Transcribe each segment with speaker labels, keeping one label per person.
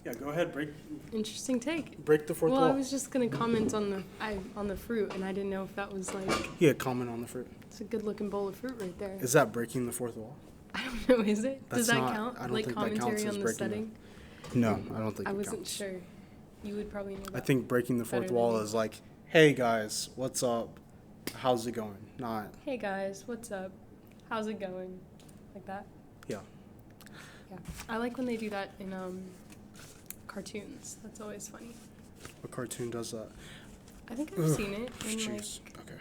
Speaker 1: Yeah, go ahead.
Speaker 2: Interesting take.
Speaker 1: Break the fourth
Speaker 2: Well,
Speaker 1: wall.
Speaker 2: I was just gonna comment on the fruit, and I didn't know if that was like
Speaker 1: Yeah, comment on the fruit.
Speaker 2: it's a good looking bowl of fruit right there.
Speaker 1: Is that breaking the fourth wall?
Speaker 2: I don't know. Is it?
Speaker 1: That's
Speaker 2: Does that
Speaker 1: not-
Speaker 2: count?
Speaker 1: I don't
Speaker 2: Like
Speaker 1: think that counts
Speaker 2: commentary
Speaker 1: as
Speaker 2: on the
Speaker 1: breaking
Speaker 2: setting?
Speaker 1: No, I don't think
Speaker 2: I
Speaker 1: it
Speaker 2: wasn't
Speaker 1: counts.
Speaker 2: sure. You would probably know that.
Speaker 1: I think breaking the fourth
Speaker 2: better
Speaker 1: wall
Speaker 2: than me.
Speaker 1: is like, hey guys, what's up? How's it going? Not,
Speaker 2: Hey guys, what's up? How's it going? Like that.
Speaker 1: yeah.
Speaker 2: Yeah. I like when they do that in cartoons. That's always funny.
Speaker 1: What cartoon does that?
Speaker 2: I think I've seen it in
Speaker 1: Jeez. Okay.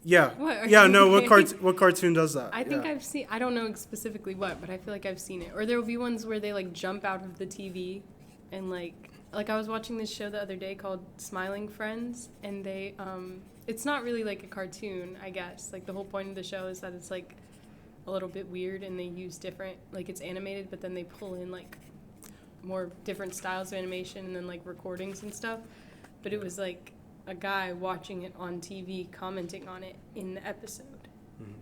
Speaker 1: Yeah.
Speaker 2: What, are
Speaker 1: Yeah,
Speaker 2: you
Speaker 1: no,
Speaker 2: okay?
Speaker 1: what cartoon does that?
Speaker 2: I think
Speaker 1: Yeah.
Speaker 2: I've seen. I don't know specifically what, but I feel like I've seen it. Or there will be ones where they like jump out of the TV, and like I was watching this show the other day called Smiling Friends, and they it's not really like a cartoon, I guess. Like the whole point of the show is that it's like a little bit weird, and they use different like it's animated, but then they pull in like more different styles of animation and then like recordings and stuff. But it was like a guy watching it on TV commenting on it in the episode.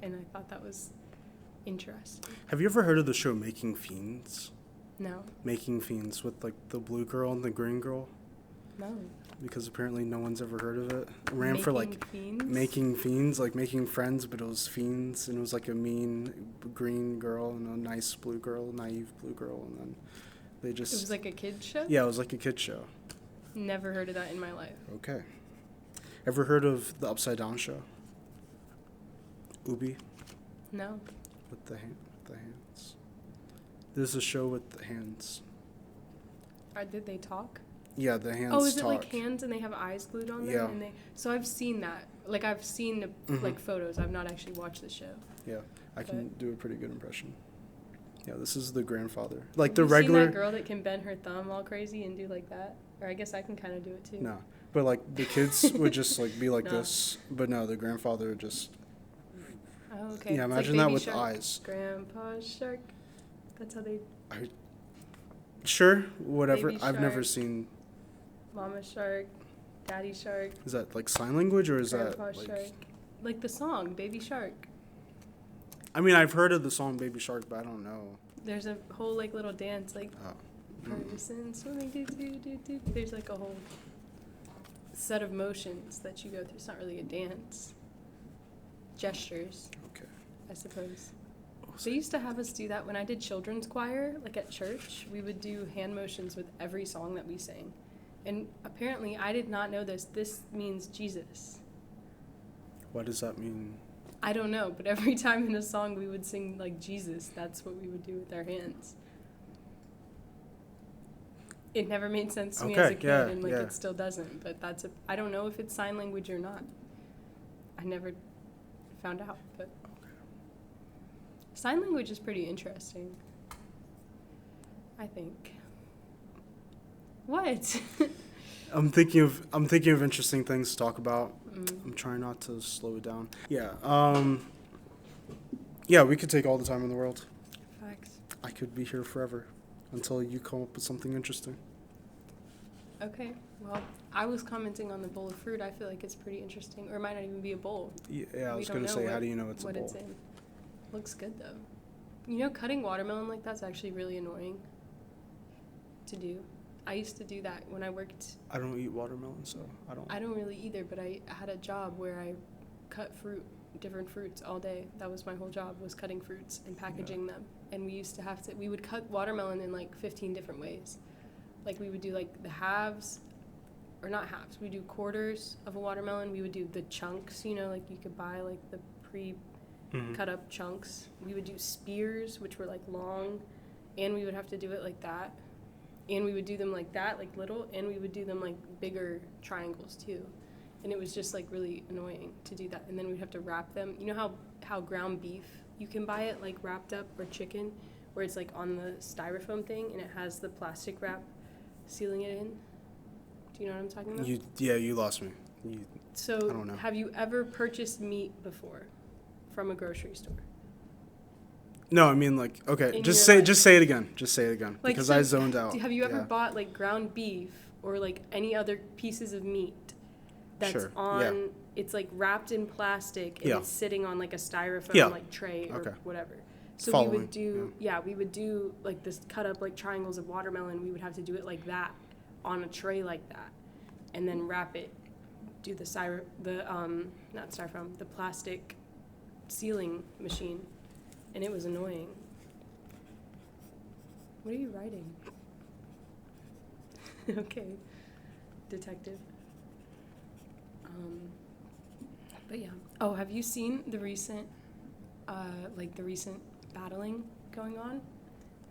Speaker 2: And I thought that was interesting.
Speaker 1: Have you ever heard of the show Making Fiends?
Speaker 2: No.
Speaker 1: Making Fiends with like the blue girl and the green girl?
Speaker 2: No.
Speaker 1: Because apparently no one's ever heard of it. It ran for like
Speaker 2: Fiends?
Speaker 1: making fiends, like making friends, but it was fiends, and it was like a mean green girl and a nice blue girl, naive blue girl, and then they just...
Speaker 2: It was like a kid's show?
Speaker 1: Yeah, it was like a kid's show.
Speaker 2: Never heard of that in my life.
Speaker 1: Okay. Ever heard of the Upside Down show? Ubi?
Speaker 2: No.
Speaker 1: With the hands. There's a show with the hands.
Speaker 2: Did they talk?
Speaker 1: Yeah, the hands
Speaker 2: Oh, is it
Speaker 1: talk.
Speaker 2: like hands and they have eyes glued on them?
Speaker 1: Yeah.
Speaker 2: And so I've seen that. Like I've seen like photos. I've not actually watched the show.
Speaker 1: Yeah, I can do a pretty good impression. Yeah, this is the grandfather.
Speaker 2: Have
Speaker 1: Like the
Speaker 2: you
Speaker 1: regular...
Speaker 2: seen that girl that can bend her thumb all crazy and do like that? Or I guess I can kind of do it too.
Speaker 1: No, but like the kids would just like be like
Speaker 2: No.
Speaker 1: this, but no, the grandfather would just...
Speaker 2: Oh, okay.
Speaker 1: Yeah,
Speaker 2: It's
Speaker 1: imagine
Speaker 2: like
Speaker 1: that
Speaker 2: Baby
Speaker 1: with
Speaker 2: Shark.
Speaker 1: eyes.
Speaker 2: Grandpa Shark. That's how they...
Speaker 1: Sure, whatever.
Speaker 2: Baby
Speaker 1: I've never
Speaker 2: Shark.
Speaker 1: seen...
Speaker 2: Mama Shark. Daddy Shark.
Speaker 1: Is that like sign language or is
Speaker 2: Grandpa
Speaker 1: that like...
Speaker 2: Shark. Like the song, Baby Shark.
Speaker 1: I mean, I've heard of the song Baby Shark, but I don't know.
Speaker 2: There's a whole like little dance, like
Speaker 1: Oh.
Speaker 2: person swimming, do do do do. There's like a whole set of motions that you go through. It's not really a dance. Gestures,
Speaker 1: Okay.
Speaker 2: I suppose. They used to have us do that when I did children's choir, like at church. We would do hand motions with every song that we sang. And apparently, I did not know this. This means Jesus.
Speaker 1: What does that mean?
Speaker 2: I don't know, but every time in a song we would sing like Jesus, that's what we would do with our hands. It never made sense to me as a kid, and like it still doesn't. But I don't know if it's sign language or not. I never found out, but sign language is pretty interesting, I think. What?
Speaker 1: I'm thinking of interesting things to talk about. I'm trying not to slow it down. Yeah. Yeah, we could take all the time in the world.
Speaker 2: Facts.
Speaker 1: I could be here forever until you come up with something interesting.
Speaker 2: Okay, well, I was commenting on the bowl of fruit. I feel like it's pretty interesting. Or it might not even be a bowl.
Speaker 1: Yeah, I
Speaker 2: We
Speaker 1: was
Speaker 2: don't
Speaker 1: going to
Speaker 2: know
Speaker 1: say, how do you know it's a
Speaker 2: what
Speaker 1: bowl?
Speaker 2: it's in. Looks good, though. You know, cutting watermelon like that's actually really annoying to do. I used to do that when I worked.
Speaker 1: I don't eat watermelon, so I don't.
Speaker 2: I don't really either, but I had a job where I cut different fruits all day. That was my whole job, was cutting fruits and packaging them. And we used to we would cut watermelon in like 15 different ways. Like we would do like the halves, or not halves, we do quarters of a watermelon. We would do the chunks, you know, like you could buy like the cut up chunks. We would do spears, which were like long, and we would have to do it like that. And we would do them like that, like little, and we would do them like bigger triangles too. And it was just like really annoying to do that. And then we'd have to wrap them. You know how ground beef, you can buy it like wrapped up, or chicken, where it's like on the styrofoam thing and it has the plastic wrap sealing it in? Do you know what I'm talking about?
Speaker 1: You lost me. I
Speaker 2: So
Speaker 1: don't know.
Speaker 2: have you ever purchased meat before from a grocery store?
Speaker 1: No, I mean like, okay,
Speaker 2: In
Speaker 1: just
Speaker 2: your
Speaker 1: say it again. Just say it again,
Speaker 2: Like,
Speaker 1: because
Speaker 2: so
Speaker 1: I zoned out.
Speaker 2: Have you ever
Speaker 1: Yeah.
Speaker 2: bought like ground beef or like any other pieces of meat that's
Speaker 1: Sure,
Speaker 2: on,
Speaker 1: yeah.
Speaker 2: it's like wrapped in plastic and
Speaker 1: Yeah.
Speaker 2: it's sitting on like a styrofoam
Speaker 1: Yeah.
Speaker 2: like tray or
Speaker 1: Okay.
Speaker 2: whatever. So
Speaker 1: Following,
Speaker 2: we would do, we would do like this cut up like triangles of watermelon. We would have to do it like that on a tray like that, and then wrap it. Do the not styrofoam, the plastic sealing machine, and it was annoying. What are you writing? Okay, detective. But yeah. Oh, have you seen the recent battling going on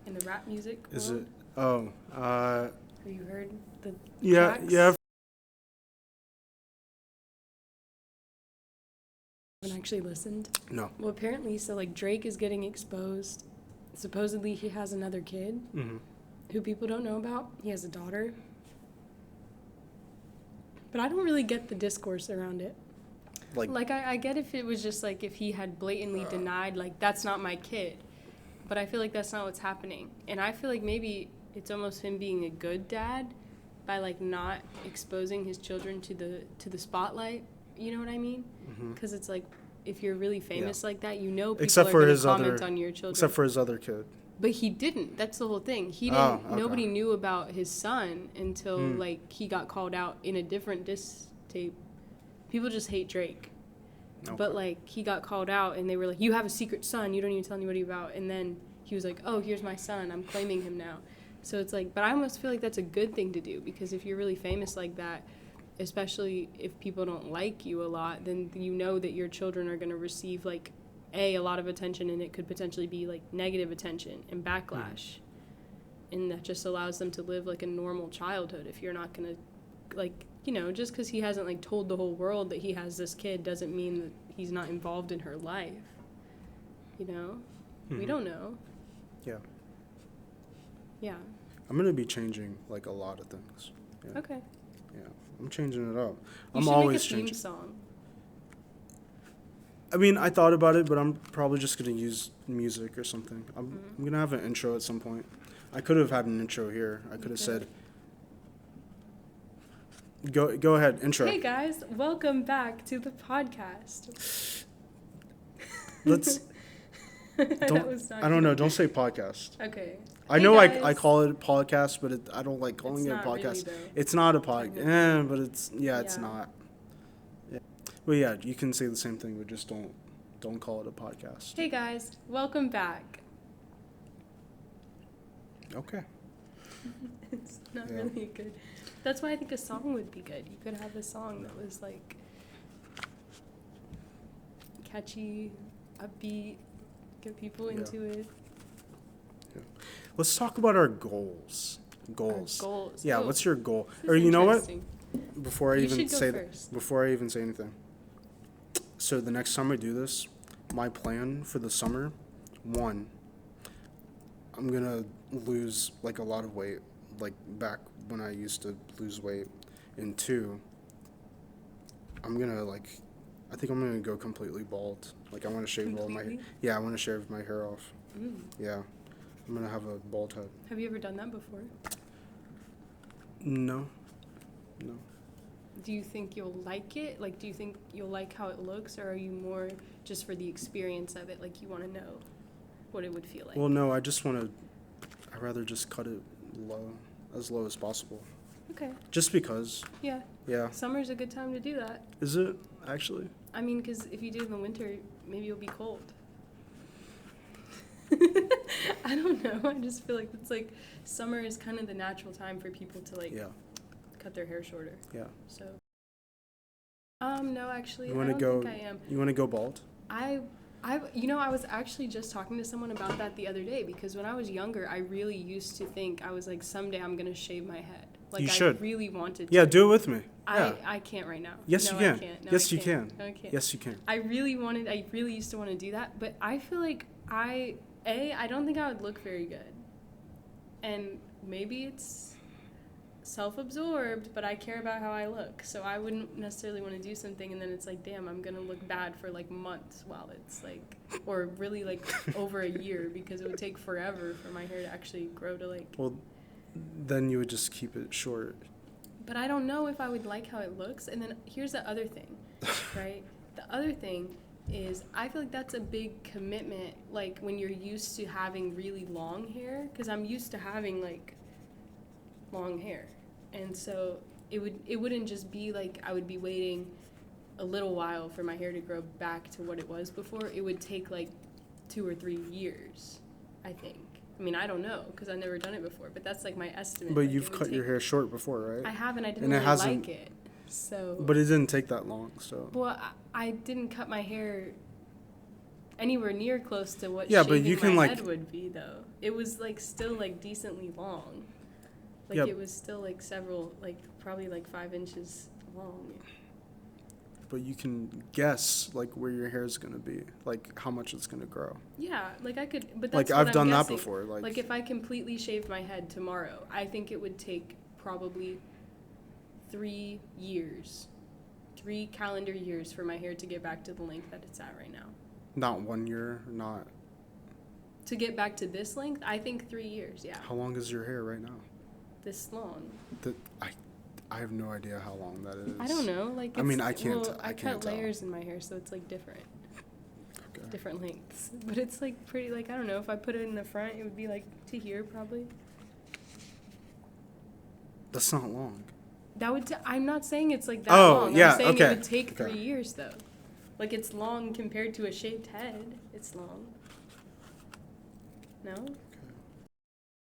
Speaker 2: in the rap music world?
Speaker 1: Is it? Oh.
Speaker 2: Have you heard the
Speaker 1: Yeah.
Speaker 2: tracks?
Speaker 1: Yeah.
Speaker 2: Haven't actually listened.
Speaker 1: No.
Speaker 2: Well, apparently, so like Drake is getting exposed. Supposedly, he has another kid who people don't know about. He has a daughter. But I don't really get the discourse around it. Like I get if it was just like if he had blatantly denied, like, that's not my kid. But I feel like that's not what's happening. And I feel like maybe it's almost him being a good dad by like not exposing his children to the spotlight. You know what I mean? Because it's like if you're really famous like that, you know people are going to comment on your children.
Speaker 1: Except for his other kid.
Speaker 2: But he didn't. That's the whole thing. He didn't.
Speaker 1: Okay.
Speaker 2: Nobody knew about his son until like he got called out in a different diss tape. People just hate Drake. Okay. But like he got called out and they were like, "You have a secret son. You don't even tell anybody about." And then he was like, "Oh, here's my son. I'm claiming him now." So it's like, but I almost feel like that's a good thing to do because if you're really famous like that, especially if people don't like you a lot, then you know that your children are going to receive like a lot of attention, and it could potentially be like negative attention and backlash. And that just allows them to live like a normal childhood. If you're not going to like, you know, just because he hasn't like told the whole world that he has this kid doesn't mean that he's not involved in her life. You know? We don't know.
Speaker 1: Yeah.
Speaker 2: Yeah.
Speaker 1: I'm going to be changing like a lot of things. Yeah.
Speaker 2: Okay.
Speaker 1: Yeah. I'm changing it up.
Speaker 2: I'm always changing. Theme song.
Speaker 1: I mean, I thought about it, but I'm probably just going to use music or something. I'm going to have an intro at some point. I could have had an intro here. I could have said, go ahead, intro.
Speaker 2: Hey guys, welcome back to the podcast.
Speaker 1: Let's, I don't know, don't say podcast.
Speaker 2: Okay.
Speaker 1: I know I call it a podcast, but I don't like calling it a podcast.
Speaker 2: Really,
Speaker 1: it's not a podcast, but it's not. Yeah. Well, yeah, you can say the same thing, but just don't call it a podcast.
Speaker 2: Hey guys, welcome back.
Speaker 1: Okay.
Speaker 2: It's not really good. That's why I think a song would be good. You could have a song that was like catchy, upbeat, get people into it. Yeah.
Speaker 1: Let's talk about our goals.
Speaker 2: Our goals.
Speaker 1: Yeah,
Speaker 2: Ooh,
Speaker 1: what's your goal? Or you know what? Before I
Speaker 2: you
Speaker 1: even say anything. So the next time I do this, my plan for the summer, 1, I'm going to lose like a lot of weight, like back when I used to lose weight. And 2, I'm going to I think I'm going to go completely bald. Like I want to shave all my hair. Yeah, I want to shave my hair off. Yeah. I'm going to have a bald head.
Speaker 2: Have you ever done that before?
Speaker 1: No.
Speaker 2: Do you think you'll like it? Like, do you think you'll like how it looks, or are you more just for the experience of it? Like, you want to know what it would feel like?
Speaker 1: Well, no, I'd rather just cut it as low as possible.
Speaker 2: Okay.
Speaker 1: Just because.
Speaker 2: Yeah.
Speaker 1: Yeah.
Speaker 2: Summer's a good time to do that.
Speaker 1: Is it, actually?
Speaker 2: I mean, because if you do it in the winter, maybe you'll be cold. I don't know. I just feel like it's like summer is kind of the natural time for people to like cut their hair shorter.
Speaker 1: Yeah.
Speaker 2: So. No, actually, I don't think I am.
Speaker 1: You want to go bald?
Speaker 2: I was actually just talking to someone about that the other day because when I was younger, I really used to think I was like, someday I'm gonna shave my head. Like,
Speaker 1: you should.
Speaker 2: I really wanted to.
Speaker 1: Yeah, do it with me.
Speaker 2: I can't right now.
Speaker 1: Yes,
Speaker 2: no,
Speaker 1: you can.
Speaker 2: I can't. No,
Speaker 1: yes,
Speaker 2: I
Speaker 1: you
Speaker 2: can't.
Speaker 1: can.
Speaker 2: No, I can't.
Speaker 1: Yes, you can.
Speaker 2: I really used to want to do that, but I feel like I don't think I would look very good. And maybe it's self-absorbed, but I care about how I look. So I wouldn't necessarily want to do something and then it's like, damn, I'm going to look bad for like months while it's like, or really like over a year because it would take forever for my hair to actually grow to like.
Speaker 1: Well, then you would just keep it short.
Speaker 2: But I don't know if I would like how it looks. And then here's the other thing, right? The other thing is I feel like that's a big commitment, like when you're used to having really long hair, because I'm used to having like long hair, and so it wouldn't just be like I would be waiting a little while for my hair to grow back to what it was before. It would take like 2 or 3 years, I think. I mean, I don't know because I've never done it before, but that's like my estimate.
Speaker 1: But
Speaker 2: like,
Speaker 1: you've cut your hair short before, right?
Speaker 2: I have, and I didn't
Speaker 1: And it
Speaker 2: really
Speaker 1: hasn't-
Speaker 2: like it. So.
Speaker 1: But it didn't take that long, so.
Speaker 2: Well, I didn't cut my hair anywhere near close to what
Speaker 1: Yeah,
Speaker 2: shaving
Speaker 1: but you can,
Speaker 2: my
Speaker 1: like-
Speaker 2: head would be, though. It was like still like decently long. Like
Speaker 1: Yeah.
Speaker 2: it was still like several, like probably like 5 inches long.
Speaker 1: But you can guess like where your hair is gonna be, like how much it's gonna grow.
Speaker 2: Yeah, like I could, but that's
Speaker 1: Like
Speaker 2: what
Speaker 1: I've
Speaker 2: I'm
Speaker 1: done that
Speaker 2: guessing.
Speaker 1: before.
Speaker 2: Like if I completely shaved my head tomorrow, I think it would take probably 3 years, 3 calendar years for my hair to get back to the length that it's at right now.
Speaker 1: Not 1 year, not.
Speaker 2: To get back to this length, I think 3 years, yeah.
Speaker 1: How long is your hair right now?
Speaker 2: This long.
Speaker 1: I have no idea how long that is.
Speaker 2: I don't know. Like
Speaker 1: I mean,
Speaker 2: it's-
Speaker 1: I can't.
Speaker 2: Well,
Speaker 1: I can't
Speaker 2: cut
Speaker 1: tell.
Speaker 2: layers in my hair, so it's like different,
Speaker 1: Okay.
Speaker 2: different lengths. But it's like pretty. Like I don't know. If I put it in the front, it would be like to here probably.
Speaker 1: That's not long.
Speaker 2: That would. I'm not saying it's like that
Speaker 1: Oh,
Speaker 2: long.
Speaker 1: yeah,
Speaker 2: I'm saying
Speaker 1: okay,
Speaker 2: it would take
Speaker 1: okay.
Speaker 2: 3 years though. Like it's long compared to a shaved head. It's long. No.